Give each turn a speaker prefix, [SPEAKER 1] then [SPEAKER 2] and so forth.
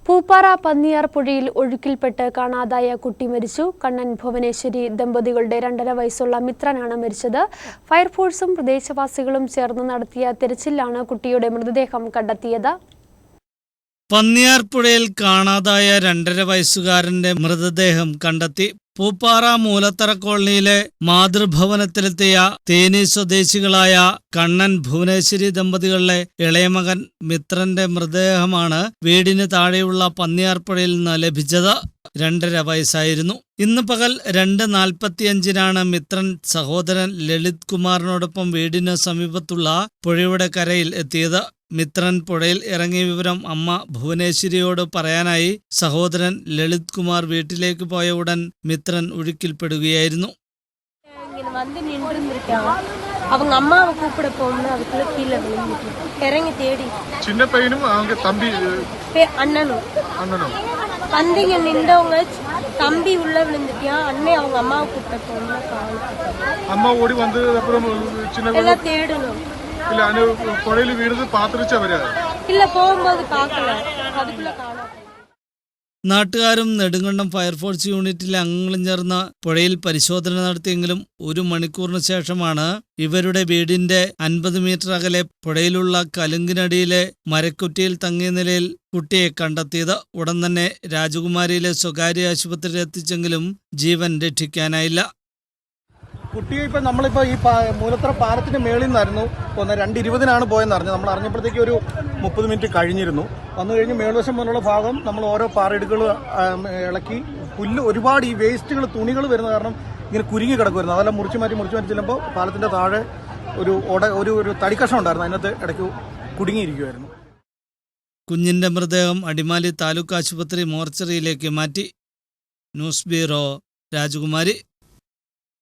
[SPEAKER 1] പൂപ്പാറ പന്നിയാർ പുഴയിൽ ഒഴുക്കിൽപ്പെട്ട് കാണാതായ കുട്ടി മരിച്ചു. കണ്ണൻ ഭുവനേശ്വരി ദമ്പതികളുടെ 2.5 വയസ്സുള്ള മിത്രനാണ് മരിച്ചത്. ഫയർഫോഴ്സും പ്രദേശവാസികളും ചേർന്ന് നടത്തിയ തെരച്ചിലാണ് കുട്ടിയുടെ മൃതദേഹം കണ്ടെത്തിയത്.
[SPEAKER 2] പന്നിയാർ പുഴയിൽ കാണാതായ 2.5 വയസ്സുകാരന്റെ മൃതദേഹം കണ്ടെത്തി. പൂപ്പാറ മൂലത്തറ കോളനിയിലെ മാതൃഭവനത്തിലെത്തിയ തേനി സ്വദേശികളായ കണ്ണൻ ഭുവനേശ്വരി ദമ്പതികളിലെ ഇളയമകൻ മിത്രന്റെ മൃതദേഹമാണ് വീടിന് താഴെയുള്ള പന്നിയാർ പുഴയിൽ നിന്ന് ലഭിച്ചത്. 2.5 വയസ്സായിരുന്നു. ഇന്ന് പകൽ 2:45-നാണ് മിത്രൻ സഹോദരൻ ലളിത് കുമാറിനോടൊപ്പം വീടിന് സമീപത്തുള്ള പുഴയുടെ കരയിൽ എത്തിയത്. മിത്രൻ പുഴയിൽ ഇറങ്ങിയ വിവരം അമ്മ ഭുവനേശ്വരിയോട് പറയാനായി സഹോദരൻ ലളിത് കുമാർ വീട്ടിലേക്ക് പോയ ഉടൻ മിത്രൻ ഒഴുക്കിൽപ്പെടുകയായിരുന്നു.
[SPEAKER 3] அவங்க அம்மாவை கூப்பிட போகணும், அதுக்குள்ள கீழே விழுந்துட்டு இறங்கி தேடி
[SPEAKER 4] சின்ன பையனும் அவங்க தம்பி அண்ணனும்
[SPEAKER 3] பந்திங்க நின்றவங்க தம்பி உள்ள விழுந்துட்டியா அண்ணே அவங்க அம்மாவை கூப்பிட போகணும்.
[SPEAKER 4] அம்மா ஓடி வந்து அப்புறம் சின்ன
[SPEAKER 3] எல்லாம் தேடணும்.
[SPEAKER 4] இல்ல அந்த புழையில வீடு பாத்துருச்சவര്
[SPEAKER 3] இல்ல போகும்போது பார்க்கல, அதுக்குள்ள காணோம்.
[SPEAKER 2] നാട്ടുകാരും നെടുങ്കണ്ടം ഫയർഫോഴ്സ് യൂണിറ്റിലെ അംഗങ്ങളും ചേർന്ന് പുഴയിൽ പരിശോധന നടത്തിയെങ്കിലും 1 മണിക്കൂറിന് ശേഷമാണ് ഇവരുടെ വീടിന്റെ 50 മീറ്റർ അകലെ പുഴയിലുള്ള കലുങ്കിനടിയിലെ മരക്കുറ്റിയിൽ തങ്ങിയ നിലയിൽ കുട്ടിയെ കണ്ടെത്തിയത്. ഉടൻ തന്നെ രാജകുമാരിയിലെ സ്വകാര്യ ആശുപത്രിയിൽ എത്തിച്ചെങ്കിലും ജീവൻ രക്ഷിക്കാനായില്ല.
[SPEAKER 5] കുട്ടിയെ ഇപ്പം നമ്മളിപ്പോൾ ഈ മൂലത്തറ പാലത്തിന്റെ മേളിൽ നിന്നായിരുന്നു 2:20-നാണ് പോയെന്ന് അറിഞ്ഞത്. നമ്മൾ അറിഞ്ഞപ്പോഴത്തേക്ക് ഒരു 30 മിനിറ്റ് കഴിഞ്ഞിരുന്നു. വന്നു കഴിഞ്ഞ് മേൽവശം പോലുള്ള ഭാഗം നമ്മൾ ഓരോ പാറയിടുകൾ ഇളക്കി പുല്ല് ഒരുപാട് ഈ വേസ്റ്റുകൾ തുണികൾ വരുന്ന കാരണം ഇങ്ങനെ കുരുങ്ങി കിടക്കുമായിരുന്നു. അതെല്ലാം മുറിച്ച് മാറ്റി ചെല്ലുമ്പോൾ പാലത്തിന്റെ താഴെ ഒരു തടിക്കഷ്ണം ഉണ്ടായിരുന്നു, അതിനകത്ത് ഇടയ്ക്ക് കുടുങ്ങിയിരിക്കുമായിരുന്നു.
[SPEAKER 2] കുഞ്ഞിന്റെ മൃതദേഹം അടിമാലി താലൂക്ക് ആശുപത്രി മോർച്ചറിയിലേക്ക് മാറ്റി. ന്യൂസ് ബ്യൂറോ, രാജകുമാരി.